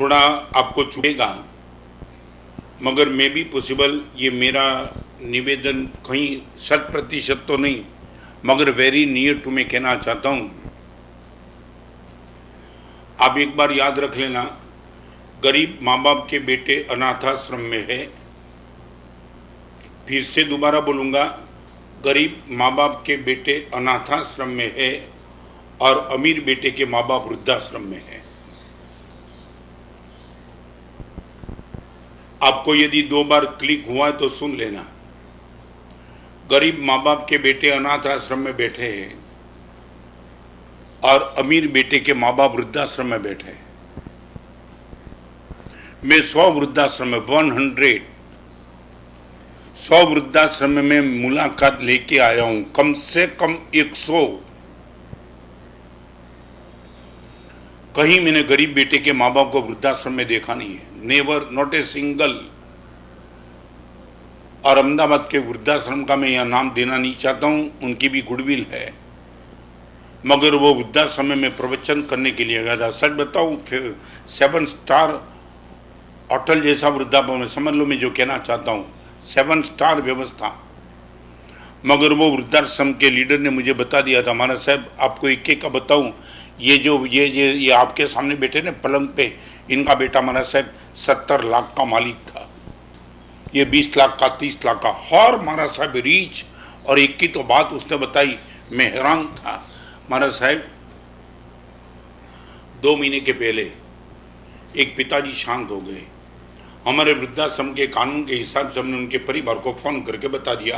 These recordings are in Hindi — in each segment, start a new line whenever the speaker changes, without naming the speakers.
थोड़ा आपको चुभेगा, मगर मैं भी पॉसिबल, ये मेरा निवेदन कहीं 100% तो नहीं, मगर वेरी नियर टू मैं कहना चाहता हूं। आप एक बार याद रख लेना, गरीब माँ बाप के बेटे अनाथाश्रम में है। फिर से दोबारा बोलूँगा, गरीब माँ बाप के बेटे अनाथाश्रम में है और अमीर बेटे के माँ बाप वृद्धाश्रम में है। आपको यदि 2 बार क्लिक हुआ है तो सुन लेना। गरीब माँ बाप के बेटे अनाथ आश्रम में बैठे हैं और अमीर बेटे के माँ बाप वृद्धाश्रम में बैठे हैं। मैं 100 वृद्धाश्रम में 100 वृद्धाश्रम में मुलाकात लेके आया हूं, कम से कम 100। कहीं मैंने गरीब बेटे के माँ बाप को वृद्धाश्रम में देखा नहीं है, नेवर, नॉट ए सिंगल। और अहमदाबाद के वृद्धाश्रम का मैं यह नाम देना नहीं चाहता हूं, उनकी भी गुडविल है, मगर वो वृद्धाश्रम में प्रवचन करने के लिए गया था। सच बताऊं, 7 स्टार होटल जैसा वृद्धाश्रम, समझ लो मैं जो कहना चाहता हूं, 7 स्टार व्यवस्था। मगर वो वृद्धाश्रम के लीडर ने मुझे बता दिया था, महाराज साहब आपको एक का बताऊं, ये आपके सामने बैठे ने पलंग पे, इनका बेटा महाराज साहब 70 लाख का मालिक था, ये 20 लाख का, 30 लाख का, और महाराज साहब रीच। और एक की तो बात उसने बताई, मैं हैरान था। महाराज साहब 2 महीने के पहले एक पिताजी शांत हो गए। हमारे वृद्धाश्रम के कानून के हिसाब से हमने उनके परिवार को फोन करके बता दिया,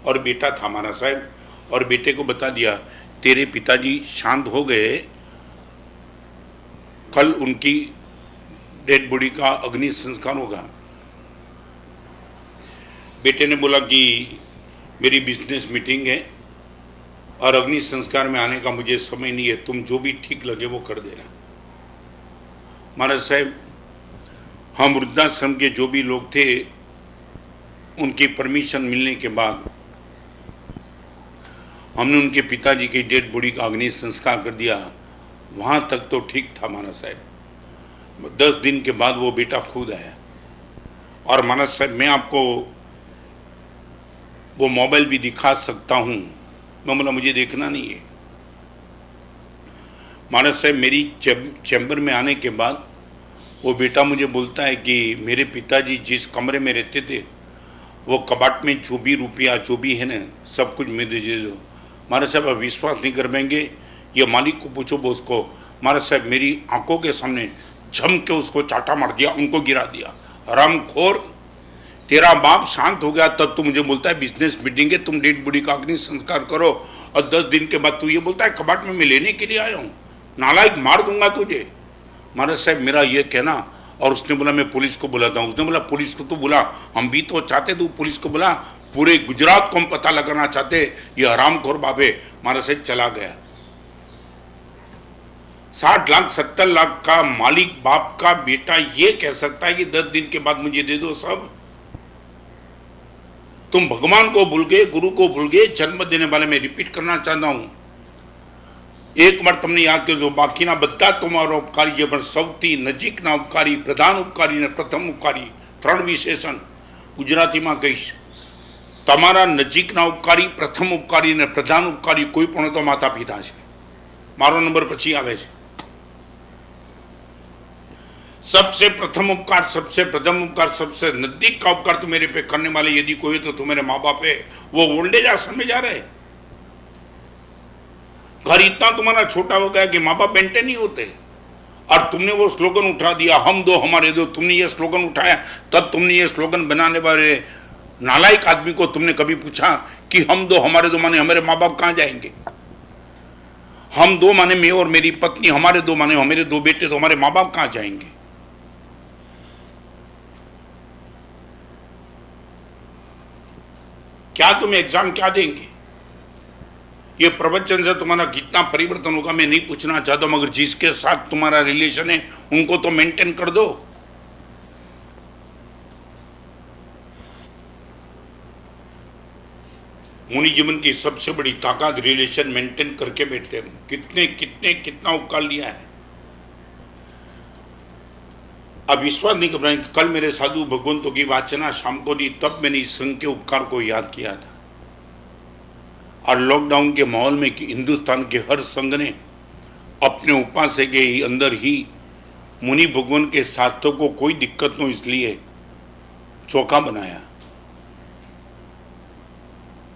और बेटा था महाराज साहब, और बेटे को बता दिया तेरे पिताजी शांत हो गए, कल उनकी डेड बॉडी का अग्नि संस्कार होगा। बेटे ने बोला कि मेरी बिजनेस मीटिंग है और अग्नि संस्कार में आने का मुझे समय नहीं है, तुम जो भी ठीक लगे वो कर देना। महाराज साहब हम वृद्धाश्रम के जो भी लोग थे, उनकी परमिशन मिलने के बाद हमने उनके पिताजी की डेड बॉडी का अग्नि संस्कार कर दिया। वहां तक तो ठीक था महाराज साहब। 10 दिन के बाद वो बेटा खुद आया, और महाराज साहब मैं आपको वो मोबाइल भी दिखा सकता हूं। मैं बोला मुझे देखना नहीं है। महाराज साहब मेरी चैम्बर में आने के बाद वो बेटा मुझे बोलता है कि मेरे पिताजी जिस कमरे में रहते थे, वो कबाट में जो भी रुपया जो भी है ना, सब कुछ मुझे दे दो। महाराज साहब आप विश्वास नहीं कर पाएंगे, ये मालिक को पूछो बॉस को। महाराज साहब मेरी आंखों के सामने जम के उसको चाटा मार दिया, उनको गिरा दिया। हरामखोर, तेरा बाप शांत हो गया तब तू मुझे बोलता है बिजनेस मीटिंग है, तुम डेड बॉडी का अग्नि संस्कार करो, और 10 दिन के बाद तू ये बोलता है कबाट में मैं लेने के लिए आया हूँ, नालायक मार दूंगा तुझे। महाराज साहब मेरा ये कहना, और उसने बोला मैं पुलिस को बुलाता हूँ। उसने बोला पुलिस को तो बुला, हम भी तो चाहते, तू पुलिस को बुला, पूरे गुजरात को हम पता लगाना चाहते ये हरामखोर बाप है। महाराज साहब चला गया। 60 लाख 70 लाख का मालिक बाप का बेटा ये कह सकता है कि 10 दिन के बाद मुझे दे दो सब। तुम भगवान को भूल गए, गुरु को भूल गए, जन्म देने वाले। मैं रिपीट करना चाहता हूं, एक बार तुमने याद कर दो, बाकी ना बद्दा तुम्हारा उपकारी जे पण सौથી નજીકના ઉપકારી, પ્રધાન ઉપકારી ને પ્રથમ ઉપકારી, 3 વિશેષણ ગુજરાતીમાં કહીશ। તમારા નજીકના ઉપકારી, પ્રથમ ઉપકારી ને પ્રધાન ઉપકારી કોઈ પણ તો માતા પિતા છે। મારો નંબર પછી આવે છે। सबसे प्रथम उपकार, सबसे प्रथम उपकार, सबसे नजदीक का उपकार तो मेरे पे करने वाले यदि कोई है तो तुम्हारे माँ बाप है। वो ओल्डेज आश्रम में जा रहे, घर इतना तुम्हारा छोटा हो गया कि माँ बाप मेंटेन नहीं होते, और तुमने वो स्लोगन उठा दिया हम दो हमारे दो। तुमने ये स्लोगन उठाया, तब तुमने ये स्लोगन बनाने वाले नालायक आदमी को तुमने कभी पूछा कि हम दो हमारे दो माने हमारे माँ बाप कहाँ जाएंगे? हम दो माने मैं और मेरी पत्नी, हमारे दो माने हमारे 2 बेटे, तो हमारे माँ बाप कहाँ जाएंगे? क्या तुम एग्जाम क्या देंगे? ये प्रवचन से तुम्हारा कितना परिवर्तन होगा मैं नहीं पूछना चाहता, मगर जिसके साथ तुम्हारा रिलेशन है उनको तो मेंटेन कर दो। मुनि जीवन की सबसे बड़ी ताकत रिलेशन मेंटेन करके बैठते हैं। कितना उपकार लिया है। अब विश्वास नहीं कर पाएंगे, कल मेरे साधु भगवंतों की वाचना शाम को दी, तब मैंने इस संघ के उपकार को याद किया था। और लॉकडाउन के माहौल में कि हिंदुस्तान के हर संघ ने अपने उपास्य के अंदर ही मुनि भगवान के शास्त्रों को कोई दिक्कत न हो इसलिए चौका बनाया,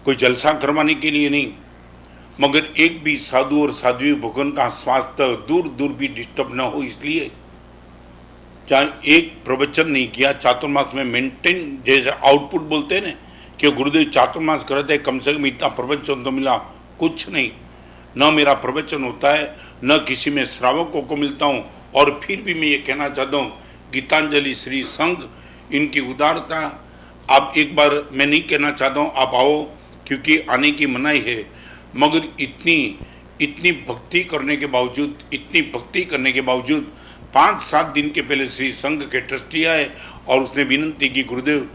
कोई जलसा करवाने के लिए नहीं, मगर एक भी साधु और साध्वी भगवान का स्वास्थ्य दूर दूर भी डिस्टर्ब न हो इसलिए चाहे एक प्रवचन नहीं किया चातुर्मास में मेंटेन, जैसे आउटपुट बोलते हैं ना कि गुरुदेव चातुर्मास करते कम से कम इतना प्रवचन तो मिला, कुछ नहीं, न मेरा प्रवचन होता है न किसी में श्रावकों को मिलता हूँ। और फिर भी मैं ये कहना चाहता हूँ गीतांजलि श्री संघ इनकी उदारता, आप एक बार, मैं नहीं कहना चाहता हूँ आप आओ क्योंकि आने की मनाही है, मगर इतनी भक्ति करने के बावजूद, इतनी भक्ति करने के बावजूद 5-7 दिन के पहले श्री संघ के ट्रस्टी आए और उसने विनती की गुरुदेव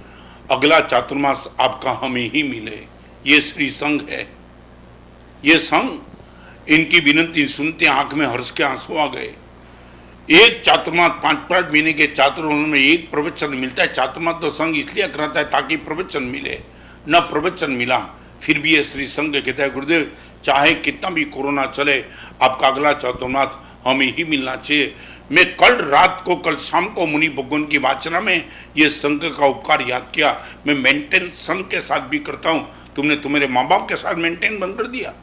अगला चातुर्मास आपका हमें ही मिले। ये श्री संघ है, ये संघ, इनकी विनती सुनते आंख में हर्ष के आंसू आ गए। एक चातुर्मास 5-5 महीने के चातुर्मास में एक प्रवचन मिलता है। चातुर्मास तो संघ इसलिए कराता है ताकि प्रवचन मिले, न प्रवचन मिला, फिर भी ये श्री संघ कहता है गुरुदेव चाहे कितना भी कोरोना चले आपका अगला चातुर्मास हमें ही मिलना चाहिए। मैं कल शाम को मुनि भगवान की वाचना में ये संघ का उपकार याद किया। मैं मेंटेन संघ के साथ भी करता हूँ, तुमने तुम्हारे माँ बाप के साथ मेंटेन बंद कर दिया।